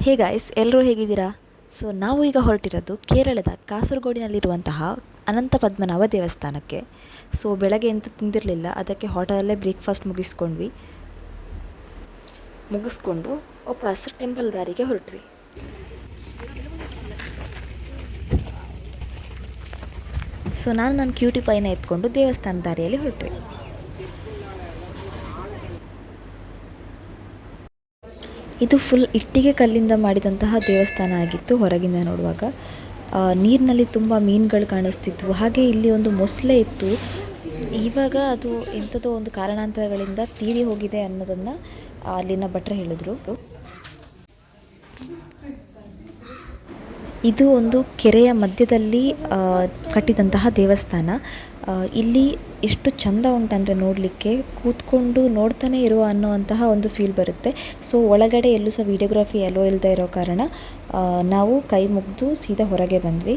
Hey guys, ಎಲ್ಲರೂ ಹೇಗಿದ್ದೀರಾ? So ನಾವು ಈಗ ಹೊರಟಿರೋದು ಕೇರಳದ ಕಾಸರಗೋಡಿನಲ್ಲಿರುವಂತಹ ಅನಂತ ಪದ್ಮನಾಭ ದೇವಸ್ಥಾನಕ್ಕೆ. ಸೊ ಬೆಳಗ್ಗೆ ಎಂತ ತಿಂದಿರಲಿಲ್ಲ, ಅದಕ್ಕೆ ಹೋಟೆಲಲ್ಲೇ ಬ್ರೇಕ್ಫಾಸ್ಟ್ ಮುಗಿಸ್ಕೊಂಡು ವಾಪಸ್ ಟೆಂಪಲ್ ದಾರಿಗೆ ಹೊರಟ್ವಿ. ಸೊ ನಾನು ನನ್ನ ಕ್ಯೂಟಿ ಪೈನ ಎತ್ಕೊಂಡು ದೇವಸ್ಥಾನ ದಾರಿಯಲ್ಲಿ ಹೊರಟ್ವಿ. ಇದು ಫುಲ್ ಇಟ್ಟಿಗೆ ಕಲ್ಲಿಂದ ಮಾಡಿದಂತಹ ದೇವಸ್ಥಾನ ಆಗಿತ್ತು. ಹೊರಗಿಂದ ನೋಡುವಾಗ ನೀರಿನಲ್ಲಿ ತುಂಬ ಮೀನುಗಳು ಕಾಣಿಸ್ತಿದ್ವು. ಹಾಗೆ ಇಲ್ಲಿ ಒಂದು ಮೊಸಳೆ ಇತ್ತು. ಇವಾಗ ಅದು ಎಂಥದೋ ಒಂದು ಕಾರಣಾಂತರಗಳಿಂದ ತೀರಿ ಹೋಗಿದೆ ಅನ್ನೋದನ್ನು ಅಲ್ಲಿನ ಭಟ್ರು ಹೇಳಿದ್ರು. ಇದು ಒಂದು ಕೆರೆಯ ಮಧ್ಯದಲ್ಲಿ ಕಟ್ಟಿದಂತಹ ದೇವಸ್ಥಾನ. ಇಲ್ಲಿ ಎಷ್ಟು ಚಂದ ಉಂಟಂದರೆ ನೋಡಲಿಕ್ಕೆ, ಕೂತ್ಕೊಂಡು ನೋಡ್ತಾನೆ ಇರುವ ಅನ್ನೋವಂತಹ ಒಂದು ಫೀಲ್ ಬರುತ್ತೆ. ಸೊ ಒಳಗಡೆ ಎಲ್ಲೂ ಸಹ ವಿಡಿಯೋಗ್ರಫಿ ಎಲ್ಲೋ ಇಲ್ಲದೆ ಇರೋ ಕಾರಣ ನಾವು ಕೈ ಮುಗಿದು ಸೀದಾ ಹೊರಗೆ ಬಂದ್ವಿ.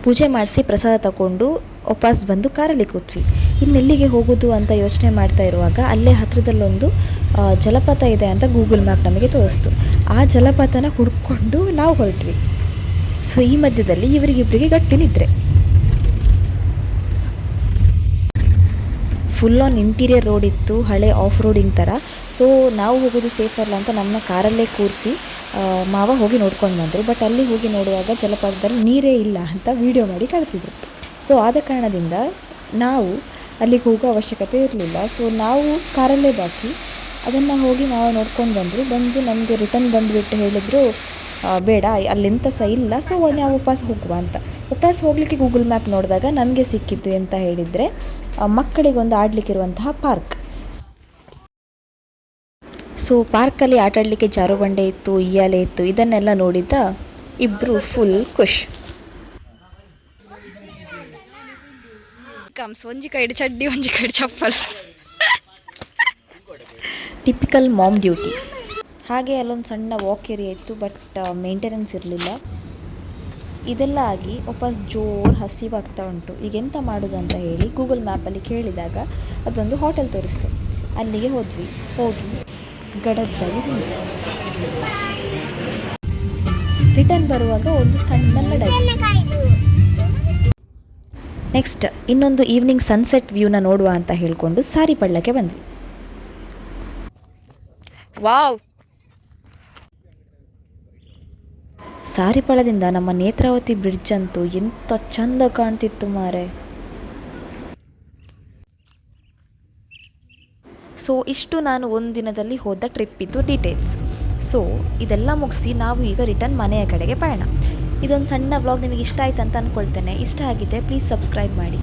ಪೂಜೆ ಮಾಡಿಸಿ ಪ್ರಸಾದ ತಗೊಂಡು ವಾಪಸ್ ಬಂದು ಕಾರಲ್ಲಿ ಕೂತ್ವಿ. ಇನ್ನೆಲ್ಲಿಗೆ ಹೋಗೋದು ಅಂತ ಯೋಚನೆ ಮಾಡ್ತಾ ಇರುವಾಗ ಅಲ್ಲೇ ಹತ್ತಿರದಲ್ಲೊಂದು ಜಲಪಾತ ಇದೆ ಅಂತ ಗೂಗಲ್ ಮ್ಯಾಪ್ ನಮಗೆ ತೋರಿಸ್ತು. ಆ ಜಲಪಾತನ ಹುಡ್ಕೊಂಡು ನಾವು ಹೊರಟ್ವಿ. ಸೊ ಈ ಮಧ್ಯದಲ್ಲಿ ಇವರಿಗಿಬ್ಬರಿಗೆ ಗಟ್ಟಿ ನಿದ್ರೆ. ಫುಲ್ ಆನ್ ಇಂಟೀರಿಯರ್ ರೋಡ್ ಇತ್ತು, ಹಳೆ ಆಫ್ ರೋಡಿಂಗ್ ಥರ. ಸೊ ನಾವು ಹೋಗೋದು ಸೇಫ್ ಅಲ್ಲ ಅಂತ ನಮ್ಮನ್ನ ಕಾರಲ್ಲೇ ಕೂರಿಸಿ ಮಾವ ಹೋಗಿ ನೋಡ್ಕೊಂಡು ಬಂದರು. ಬಟ್ ಅಲ್ಲಿ ಹೋಗಿ ನೋಡುವಾಗ ಜಲಪಾತದಲ್ಲಿ ನೀರೇ ಇಲ್ಲ ಅಂತ ವಿಡಿಯೋ ಮಾಡಿ ಕಳಿಸಿದ್ರು. ಸೊ ಆದ ಕಾರಣದಿಂದ ನಾವು ಅಲ್ಲಿಗೆ ಹೋಗೋ ಅವಶ್ಯಕತೆ ಇರಲಿಲ್ಲ. ಸೊ ನಾವು ಕಾರಲ್ಲೇ ಬಾಕಿ ಅದನ್ನು ಹೋಗಿ ನಾವು ನೋಡ್ಕೊಂಡು ಬಂದು ನಮಗೆ ರಿಟರ್ನ್ ಬಂದುಬಿಟ್ಟು ಹೇಳಿದರು, ಬೇಡ ಅಲ್ಲೆಂತ ಸಹ ಇಲ್ಲ, ಸೊ ನಾವು ವಾಪಸ್ ಹೋಗುವ ಅಂತ. ವಾಪಸ್ ಹೋಗಲಿಕ್ಕೆ ಗೂಗಲ್ ಮ್ಯಾಪ್ ನೋಡಿದಾಗ ನಮಗೆ ಸಿಕ್ಕಿದ್ದು ಅಂತ ಹೇಳಿದರೆ ಮಕ್ಕಳಿಗೊಂದು ಆಡಲಿಕ್ಕಿರುವಂತಹ ಪಾರ್ಕ್. ಸೊ ಪಾರ್ಕಲ್ಲಿ ಆಟಾಡಲಿಕ್ಕೆ ಜಾರುಬಂಡೆ ಇತ್ತು, ಉಯ್ಯಾಲೆ ಇತ್ತು. ಇದನ್ನೆಲ್ಲ ನೋಡಿದ್ದ ಇಬ್ಬರು ಫುಲ್ ಖುಷ್. ಒಂಜಿ ಕೈಡ್ ಚಡ್ಡಿ, ಒಂಜಿ ಕೈಡ್ ಚಪ್ಪಲ್. Typical mom duty. ಹಾಗೆ ಅಲ್ಲೊಂದು ಸಣ್ಣ ವಾಕ್ ಏರಿಯಾ ಇತ್ತು, ಬಟ್ ಮೇಂಟೆನೆನ್ಸ್ ಇರಲಿಲ್ಲ. ಇದೆಲ್ಲ ಆಗಿ ವಾಪಸ್ ಜೋರು ಹಸಿವಾಗ್ತಾ ಉಂಟು. ಈಗ ಎಂತ ಮಾಡೋದು ಅಂತ ಹೇಳಿ ಗೂಗಲ್ ಮ್ಯಾಪಲ್ಲಿ ಕೇಳಿದಾಗ ಅದೊಂದು ಹೋಟೆಲ್ ತೋರಿಸ್ತು. ಅಲ್ಲಿಗೆ ಹೋಗಿ ಗಡದ್ದಾಗಿ ತಿಂದ್ವಿ. ರಿಟರ್ನ್ ಬರುವಾಗ ಒಂದು ಸಣ್ಣ ಲಡಾಯಿ. ನೆಕ್ಸ್ಟ್ ಇನ್ನೊಂದು ಈವ್ನಿಂಗ್ ಸನ್ಸೆಟ್ ವ್ಯೂನ ನೋಡುವ ಅಂತ ಹೇಳಿಕೊಂಡು ಸಾರಿ ಪಳ್ಳಕ್ಕೆ ಬಂದ್ವಿ. ವಾವ್! ಸಾರಿಪಳದಿಂದ ನಮ್ಮ ನೇತ್ರಾವತಿ ಬ್ರಿಡ್ಜ್ ಅಂತೂ ಎಂಥ ಚಂದ ಕಾಣ್ತಿತ್ತು ಮಾರೆ. ಸೊ ಇಷ್ಟು ನಾನು ಒಂದು ದಿನದಲ್ಲಿ ಹೋದ ಟ್ರಿಪ್ ಇದ್ದು ಡೀಟೇಲ್ಸ್. ಸೊ ಇದೆಲ್ಲ ಮುಗಿಸಿ ನಾವು ಈಗ ರಿಟರ್ನ್ ಮನೆಯ ಕಡೆಗೆ ಪಯಣ. ಇದೊಂದು ಸಣ್ಣ ವ್ಲಾಗ್ ನಿಮಗೆ ಇಷ್ಟ ಆಯ್ತು ಅಂತ ಅಂದ್ಕೊಳ್ತೇನೆ. ಇಷ್ಟ ಆಗಿದೆ ಪ್ಲೀಸ್ ಸಬ್ಸ್ಕ್ರೈಬ್ ಮಾಡಿ.